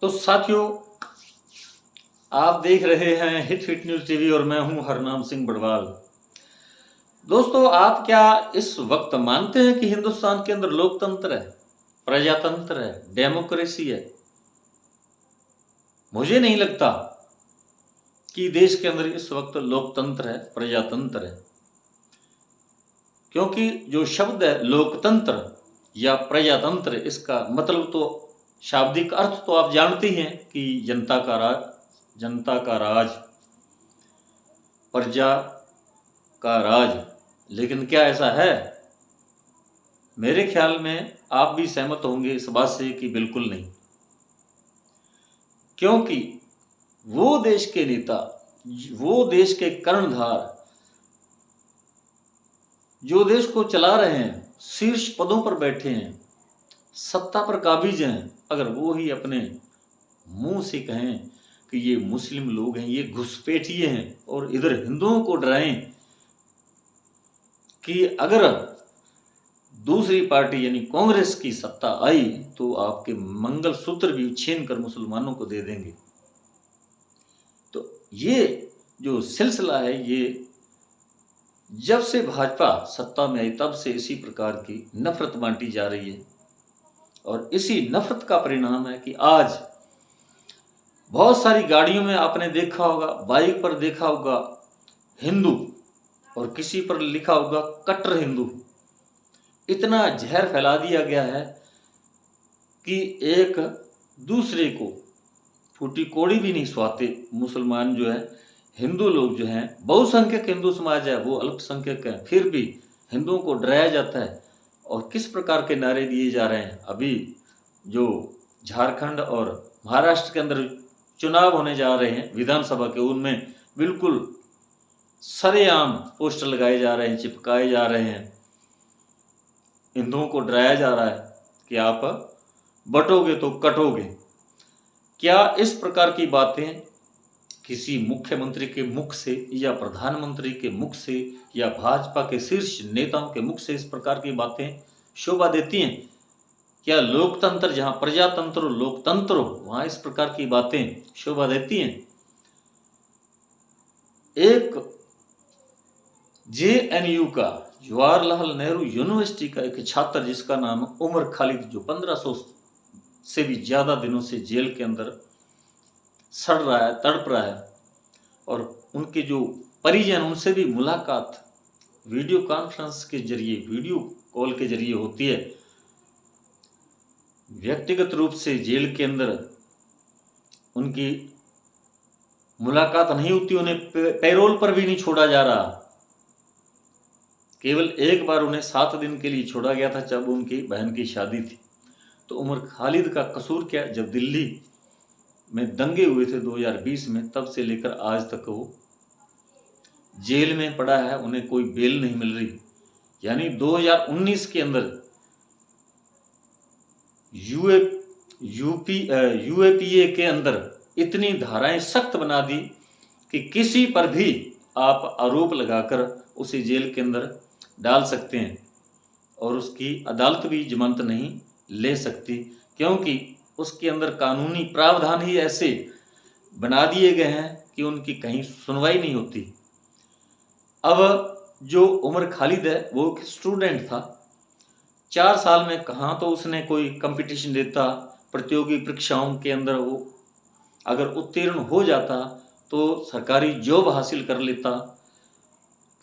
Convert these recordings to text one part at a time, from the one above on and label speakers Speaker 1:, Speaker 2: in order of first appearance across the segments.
Speaker 1: तो साथियों, आप देख रहे हैं हिट फिट न्यूज टीवी और मैं हूं हरनाम सिंह बड़वाल। दोस्तों, आप क्या इस वक्त मानते हैं कि हिंदुस्तान के अंदर लोकतंत्र है, प्रजातंत्र है, डेमोक्रेसी है? मुझे नहीं लगता कि देश के अंदर इस वक्त लोकतंत्र है, प्रजातंत्र है। क्योंकि जो शब्द है लोकतंत्र या प्रजातंत्र, इसका मतलब तो शाब्दिक अर्थ तो आप जानते ही हैं कि जनता का राज, प्रजा का राज। लेकिन क्या ऐसा है? मेरे ख्याल में आप भी सहमत होंगे इस बात से कि बिल्कुल नहीं। क्योंकि वो देश के नेता, वो देश के कर्णधार जो देश को चला रहे हैं, शीर्ष पदों पर बैठे हैं, सत्ता पर काबिज हैं, अगर वो ही अपने मुंह से कहें कि ये मुस्लिम लोग हैं, ये घुसपैठिए हैं, और इधर हिंदुओं को डराएं कि अगर दूसरी पार्टी यानी कांग्रेस की सत्ता आई तो आपके मंगलसूत्र भी छीन कर मुसलमानों को दे देंगे। तो ये जो सिलसिला है, ये जब से भाजपा सत्ता में आई तब से इसी प्रकार की नफरत बांटी जा रही है। और इसी नफरत का परिणाम है कि आज बहुत सारी गाड़ियों में आपने देखा होगा, बाइक पर देखा होगा हिंदू, और किसी पर लिखा होगा कट्टर हिंदू। इतना जहर फैला दिया गया है कि एक दूसरे को फूटी कोड़ी भी नहीं सुहाते। मुसलमान जो है, हिंदू लोग जो हैं, बहुसंख्यक हिंदू समाज है, वो अल्पसंख्यक है, फिर भी हिंदुओं को डराया जाता है। और किस प्रकार के नारे दिए जा रहे हैं। अभी जो झारखंड और महाराष्ट्र के अंदर चुनाव होने जा रहे हैं विधानसभा के, उनमें बिल्कुल सरेआम पोस्टर लगाए जा रहे हैं, चिपकाए जा रहे हैं। हिंदुओं को डराया जा रहा है कि आप बटोगे तो कटोगे। क्या इस प्रकार की बातें किसी मुख्यमंत्री के मुख से या प्रधानमंत्री के मुख से या भाजपा के शीर्ष नेताओं के मुख से इस प्रकार की बातें शोभा देती हैं? क्या लोकतंत्र, जहां प्रजातंत्र हो, लोकतंत्र हो, वहां इस प्रकार की बातें शोभा देती हैं? एक JNU का, जवाहरलाल नेहरू यूनिवर्सिटी का एक छात्र जिसका नाम उमर खालिद, जो 1500 से भी ज्यादा दिनों से जेल के अंदर सड़ रहा है, तड़प रहा है, और उनके जो परिजन, उनसे भी मुलाकात वीडियो कॉन्फ्रेंस के जरिए, वीडियो कॉल के जरिए होती है। व्यक्तिगत रूप से जेल के अंदर उनकी मुलाकात नहीं होती, उन्हें पैरोल पर भी नहीं छोड़ा जा रहा। केवल एक बार उन्हें 7 दिन के लिए छोड़ा गया था, जब उनकी बहन की शादी थी। तो उमर खालिद का कसूर क्या? जब दिल्ली में दंगे हुए थे 2020 में, तब से लेकर आज तक वो जेल में पड़ा है, उन्हें कोई बेल नहीं मिल रही। यानी 2019 के अंदर यूएपीए के अंदर इतनी धाराएं सख्त बना दी कि किसी पर भी आप आरोप लगाकर उसे जेल के अंदर डाल सकते हैं, और उसकी अदालत भी जमानत नहीं ले सकती, क्योंकि उसके अंदर कानूनी प्रावधान ही ऐसे बना दिए गए हैं कि उनकी कहीं सुनवाई नहीं होती। अब जो उमर खालिद है, वो एक स्टूडेंट था। 4 साल में कहाँ तो उसने कोई कंपटीशन देता, प्रतियोगी परीक्षाओं के अंदर वो अगर उत्तीर्ण हो जाता तो सरकारी जॉब हासिल कर लेता,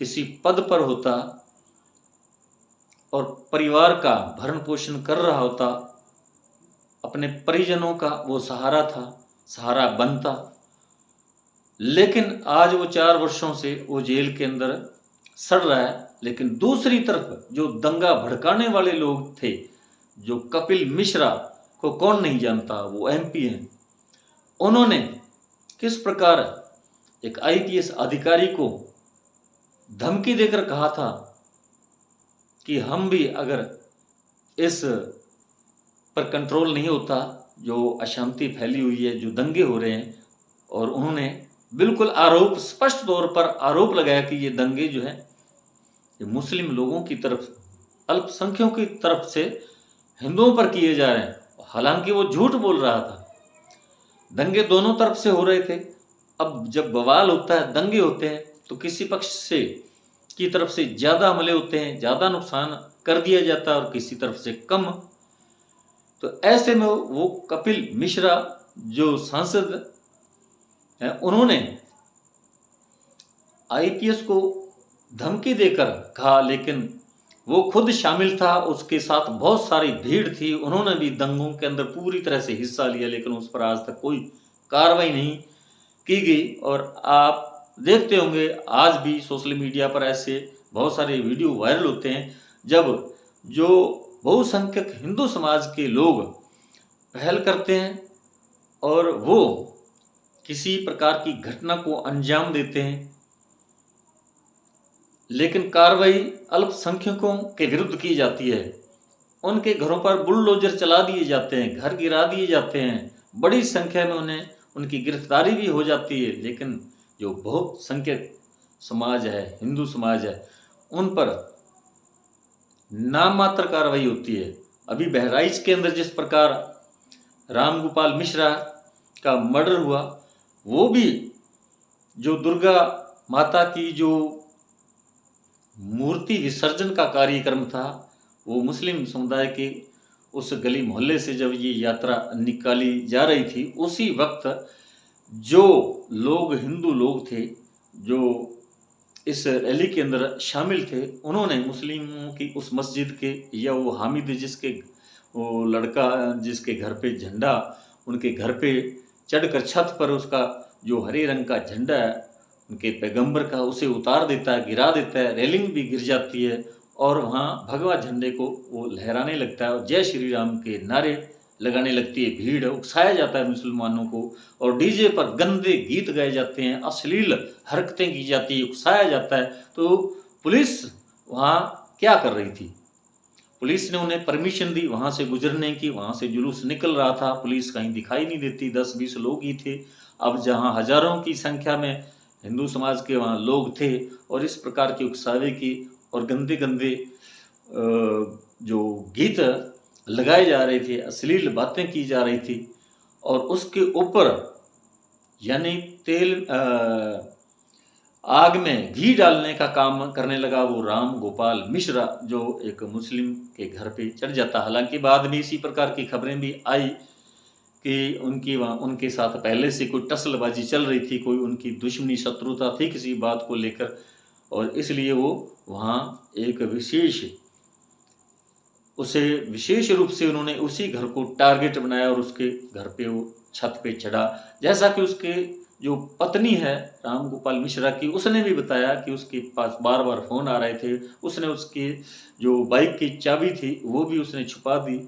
Speaker 1: किसी पद पर होता और परिवार का भरण पोषण कर रहा होता, अपने परिजनों का वो सहारा था, सहारा बनता। लेकिन आज वो 4 वर्षों से वो जेल के अंदर सड़ रहा है। लेकिन दूसरी तरफ जो दंगा भड़काने वाले लोग थे, जो कपिल मिश्रा को कौन नहीं जानता, वो MP हैं, उन्होंने किस प्रकार एक IPS अधिकारी को धमकी देकर कहा था कि हम भी अगर इस पर कंट्रोल नहीं होता, जो अशांति फैली हुई है, जो दंगे हो रहे हैं, और उन्होंने बिल्कुल आरोप, स्पष्ट तौर पर आरोप लगाया कि ये दंगे जो हैं ये मुस्लिम लोगों की तरफ, अल्पसंख्यकों की तरफ से हिंदुओं पर किए जा रहे हैं। हालांकि वो झूठ बोल रहा था, दंगे दोनों तरफ से हो रहे थे। अब जब बवाल होता है, दंगे होते हैं, तो किसी पक्ष से की तरफ से ज़्यादा हमले होते हैं, ज़्यादा नुकसान कर दिया जाता है और किसी तरफ से कम। तो ऐसे में वो कपिल मिश्रा जो सांसद हैं, उन्होंने आईपीएस को धमकी देकर कहा, लेकिन वो खुद शामिल था, उसके साथ बहुत सारी भीड़ थी, उन्होंने भी दंगों के अंदर पूरी तरह से हिस्सा लिया, लेकिन उस पर आज तक कोई कार्रवाई नहीं की गई। और आप देखते होंगे आज भी सोशल मीडिया पर ऐसे बहुत सारे वीडियो वायरल होते हैं, जब जो बहुसंख्यक हिंदू समाज के लोग पहल करते हैं और वो किसी प्रकार की घटना को अंजाम देते हैं, लेकिन कार्रवाई अल्पसंख्यकों के विरुद्ध की जाती है। उनके घरों पर बुलडोजर चला दिए जाते हैं, घर गिरा दिए जाते हैं, बड़ी संख्या में उन्हें उनकी गिरफ्तारी भी हो जाती है, लेकिन जो बहुसंख्यक समाज है, हिंदू समाज है, उन पर नाम मात्र कार्रवाई होती है। अभी बहराइच के अंदर जिस प्रकार रामगोपाल मिश्रा का मर्डर हुआ, वो भी जो दुर्गा माता की जो मूर्ति विसर्जन का कार्यक्रम था, वो मुस्लिम समुदाय के उस गली मोहल्ले से जब ये यात्रा निकाली जा रही थी, उसी वक्त जो लोग हिंदू लोग थे जो इस रैली के अंदर शामिल थे, उन्होंने मुस्लिमों की उस मस्जिद के, या वो हामिद जिसके वो लड़का जिसके घर पे झंडा, उनके घर पे चढ़कर छत पर उसका जो हरे रंग का झंडा है उनके पैगंबर का, उसे उतार देता है, गिरा देता है, रेलिंग भी गिर जाती है और वहाँ भगवा झंडे को वो लहराने लगता है और जय श्री राम के नारे लगाने लगती है भीड़, उकसाया जाता है मुसलमानों को और डीजे पर गंदे गीत गाए जाते हैं, अश्लील हरकतें की जाती है, उकसाया जाता है। तो पुलिस वहाँ क्या कर रही थी? पुलिस ने उन्हें परमिशन दी वहाँ से गुजरने की, वहाँ से जुलूस निकल रहा था, पुलिस कहीं दिखाई नहीं देती, 10-20 लोग ही थे। अब जहाँ हजारों की संख्या में हिंदू समाज के वहाँ लोग थे और इस प्रकार की उकसावे की और गंदे गंदे जो गीत लगाए जा रहे थे, अश्लील बातें की जा रही थी और उसके ऊपर यानी तेल आग में घी डालने का काम करने लगा वो राम गोपाल मिश्रा, जो एक मुस्लिम के घर पे चढ़ जाता। हालांकि बाद में इसी प्रकार की खबरें भी आई कि उनके साथ पहले से कोई टसलबाजी चल रही थी, कोई उनकी दुश्मनी शत्रुता थी किसी बात को लेकर, और इसलिए वो वहाँ एक विशेष रूप से उन्होंने उसी घर को टारगेट बनाया और उसके घर पे वो छत पे चढ़ा। जैसा कि उसके जो पत्नी है राम गोपाल मिश्रा की, उसने भी बताया कि उसके पास बार बार फ़ोन आ रहे थे, उसने उसकी जो बाइक की चाबी थी वो भी उसने छुपा दी,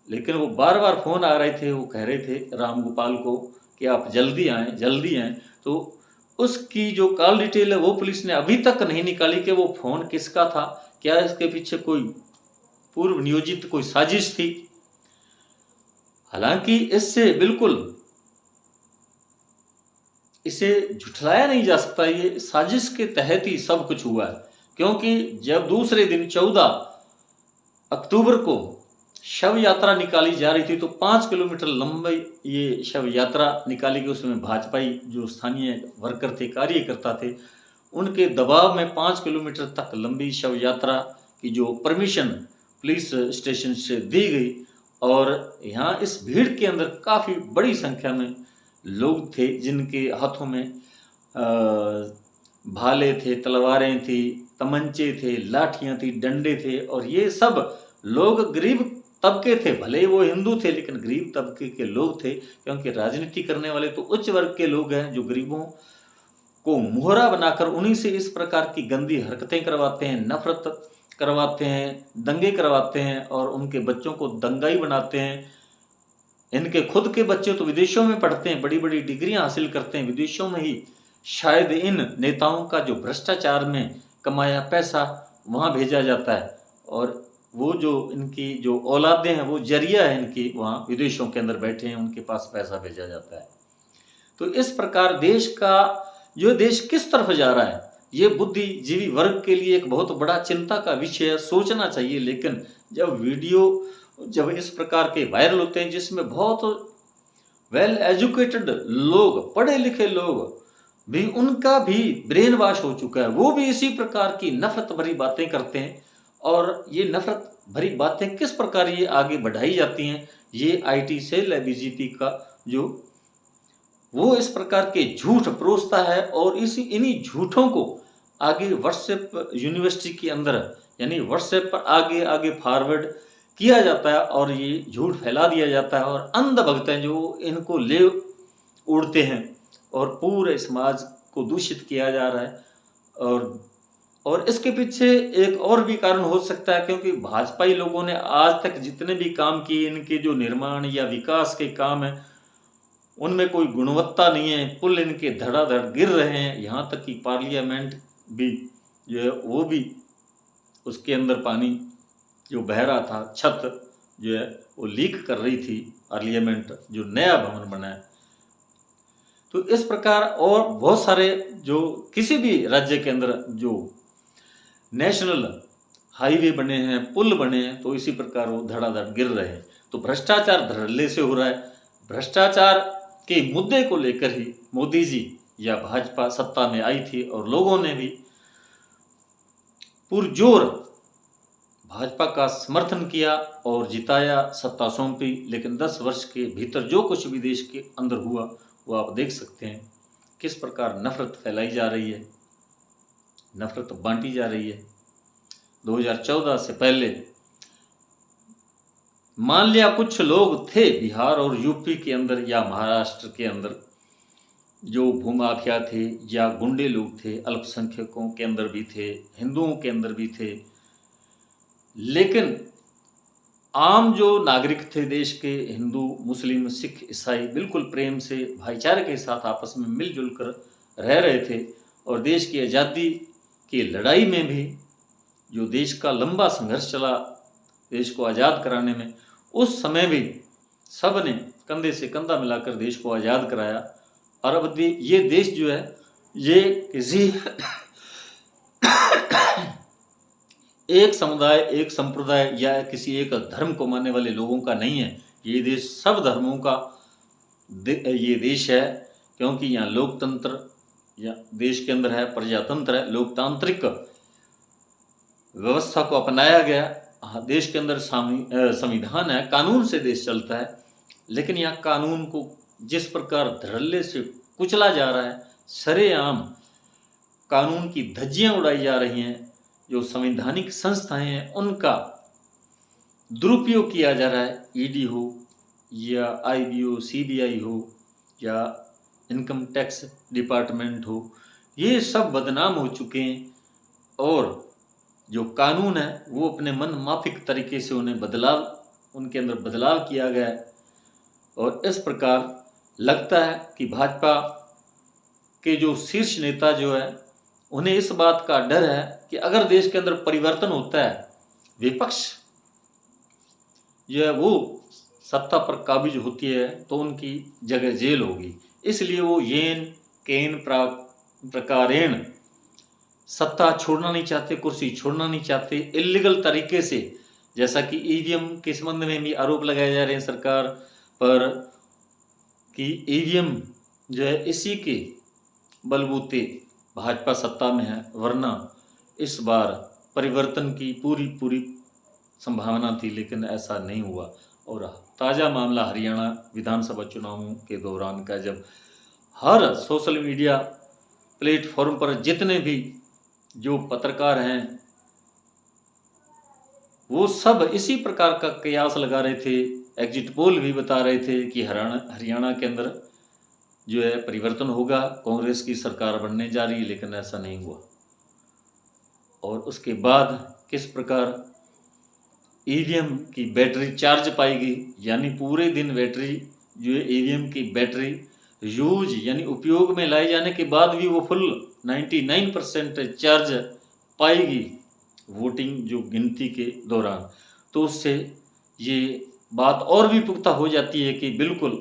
Speaker 1: लेकिन वो बार बार फ़ोन आ रहे थे, वो कह रहे थे राम गोपाल को कि आप जल्दी आएँ जल्दी आएँ। तो उसकी जो कॉल डिटेल है वो पुलिस ने अभी तक नहीं निकाली कि वो फ़ोन किसका था, क्या इसके पीछे कोई पूर्व नियोजित कोई साजिश थी। हालांकि इससे बिल्कुल इसे झुठलाया नहीं जा सकता, ये साजिश के तहत ही सब कुछ हुआ है, क्योंकि जब दूसरे दिन 14 अक्टूबर को शव यात्रा निकाली जा रही थी तो 5 किलोमीटर लंबी ये शव यात्रा निकाली गई। उसमें भाजपाई जो स्थानीय वर्कर थे, कार्यकर्ता थे, उनके दबाव में 5 किलोमीटर तक लंबी शव यात्रा की जो परमिशन पुलिस स्टेशन से दी गई और यहाँ इस भीड़ के अंदर काफ़ी बड़ी संख्या में लोग थे जिनके हाथों में भाले थे, तलवारें थी, तमंचे थे, लाठियाँ थी, डंडे थे और ये सब लोग गरीब तबके थे, भले ही वो हिंदू थे लेकिन गरीब तबके के लोग थे, क्योंकि राजनीति करने वाले तो उच्च वर्ग के लोग हैं जो गरीबों को मोहरा बनाकर उन्हीं से इस प्रकार की गंदी हरकतें करवाते हैं, नफरत करवाते हैं, दंगे करवाते हैं और उनके बच्चों को दंगाई बनाते हैं। इनके खुद के बच्चे तो विदेशों में पढ़ते हैं, बड़ी बड़ी डिग्रियां हासिल करते हैं, विदेशों में ही शायद इन नेताओं का जो भ्रष्टाचार में कमाया पैसा वहाँ भेजा जाता है और वो जो इनकी जो औलादें हैं वो जरिया है इनकी, वहाँ विदेशों के अंदर बैठे हैं, उनके पास पैसा भेजा जाता है। तो इस प्रकार देश किस तरफ जा रहा है, ये बुद्धिजीवी वर्ग के लिए एक बहुत बड़ा चिंता का विषय है, सोचना चाहिए। लेकिन जब वीडियो इस प्रकार के वायरल होते हैं जिसमें बहुत वेल एजुकेटेड लोग, पढ़े लिखे लोग भी, उनका भी ब्रेन वॉश हो चुका है। वो भी इसी प्रकार की नफरत भरी बातें करते हैं। और ये नफरत भरी बातें किस प्रकार ये आगे बढ़ाई जाती हैं, ये आईटी सेल है बीजेपी का, जो वो इस प्रकार के झूठ परोसता है और इन्हीं झूठों को आगे व्हाट्सएप यूनिवर्सिटी के अंदर, यानी व्हाट्सएप पर आगे आगे फॉरवर्ड किया जाता है और ये झूठ फैला दिया जाता है। और अंध भक्त हैं जो इनको ले उड़ते हैं और पूरे समाज को दूषित किया जा रहा है। और इसके पीछे एक और भी कारण हो सकता है, क्योंकि भाजपाई लोगों ने आज तक जितने भी काम किए, इनके जो निर्माण या विकास के काम है, उनमें कोई गुणवत्ता नहीं है। पुल इनके धड़ाधड़ गिर रहे हैं, यहाँ तक कि पार्लियामेंट भी जो है वो भी उसके अंदर पानी जो बह रहा था, छत जो है वो लीक कर रही थी, पार्लियामेंट जो नया भवन बना है। तो इस प्रकार और बहुत सारे जो किसी भी राज्य के अंदर जो नेशनल हाईवे बने हैं, पुल बने हैं, तो इसी प्रकार वो धड़ाधड़ गिर रहे हैं। तो भ्रष्टाचार धड़ल्ले से हो रहा है। भ्रष्टाचार के मुद्दे को लेकर ही मोदी जी या भाजपा सत्ता में आई थी और लोगों ने भी पुरजोर भाजपा का समर्थन किया और जिताया, सत्ता सौंपी। लेकिन 10 वर्ष के भीतर जो कुछ भी देश के अंदर हुआ वो आप देख सकते हैं, किस प्रकार नफरत फैलाई जा रही है, नफरत बांटी जा रही है। 2014 से पहले मान लिया कुछ लोग थे बिहार और यूपी के अंदर या महाराष्ट्र के अंदर जो भूमाफिया थे या गुंडे लोग थे, अल्पसंख्यकों के अंदर भी थे, हिंदुओं के अंदर भी थे, लेकिन आम जो नागरिक थे देश के, हिंदू, मुस्लिम, सिख, ईसाई, बिल्कुल प्रेम से भाईचारे के साथ आपस में मिलजुल कर रह रहे थे। और देश की आज़ादी की लड़ाई में भी जो देश का लंबा संघर्ष चला देश को आज़ाद कराने में, उस समय भी सब ने कंधे से कंधा मिलाकर देश को आज़ाद कराया। और अब ये देश जो है ये किसी एक समुदाय, एक संप्रदाय या किसी एक धर्म को मानने वाले लोगों का नहीं है। ये देश सब धर्मों का ये देश है, क्योंकि यहाँ लोकतंत्र या देश के अंदर है, प्रजातंत्र है, लोकतांत्रिक व्यवस्था को अपनाया गया। देश के अंदर संविधान है, कानून से देश चलता है। लेकिन यहाँ कानून को जिस प्रकार धड़ल्ले से कुचला जा रहा है, सरेआम कानून की धज्जियां उड़ाई जा रही हैं, जो संवैधानिक संस्थाएं हैं उनका दुरुपयोग किया जा रहा है। ईडी हो या आईबी हो, सीबीआई हो या इनकम टैक्स डिपार्टमेंट हो, ये सब बदनाम हो चुके हैं। और जो कानून है वो अपने मन माफिक तरीके से उनके अंदर बदलाव किया गया है। और इस प्रकार लगता है कि भाजपा के जो शीर्ष नेता जो है, उन्हें इस बात का डर है कि अगर देश के अंदर परिवर्तन होता है, विपक्ष जो है वो सत्ता पर काबिज होती है, तो उनकी जगह जेल होगी। इसलिए वो येन केन प्रकारेण सत्ता छोड़ना नहीं चाहते, कुर्सी छोड़ना नहीं चाहते। इलीगल तरीके से, जैसा कि ईवीएम के संबंध में भी आरोप लगाए जा रहे हैं सरकार पर कि ईवीएम जो है इसी के बलबूते भाजपा सत्ता में है, वरना इस बार परिवर्तन की पूरी संभावना थी, लेकिन ऐसा नहीं हुआ। और ताज़ा मामला हरियाणा विधानसभा चुनावों के दौरान का, जब हर सोशल मीडिया प्लेटफॉर्म पर जितने भी जो पत्रकार हैं वो सब इसी प्रकार का कयास लगा रहे थे। एग्जिट पोल भी बता रहे थे कि हरियाणा के अंदर जो है परिवर्तन होगा, कांग्रेस की सरकार बनने जा रही है, लेकिन ऐसा नहीं हुआ। और उसके बाद किस प्रकार ईवीएम की बैटरी चार्ज पाएगी, यानी पूरे दिन बैटरी जो है ईवीएम की बैटरी यूज यानी उपयोग में लाए जाने के बाद भी वो फुल 99% चार्ज पाएगी वोटिंग जो गिनती के दौरान। तो उससे ये बात और भी पुख्ता हो जाती है कि बिल्कुल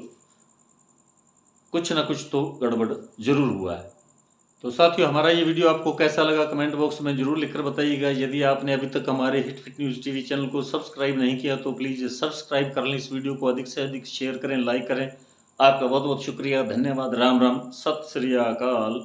Speaker 1: कुछ ना कुछ तो गड़बड़ जरूर हुआ है। तो साथियों, हमारा ये वीडियो आपको कैसा लगा कमेंट बॉक्स में जरूर लिखकर बताइएगा। यदि आपने अभी तक हमारे hit fit news TV channel को सब्सक्राइब नहीं किया तो प्लीज़ सब्सक्राइब कर लें। इस वीडियो को अधिक से अधिक शेयर करें, लाइक करें आपका बहुत बहुत शुक्रिया, धन्यवाद, राम राम, सत श्री अकाल।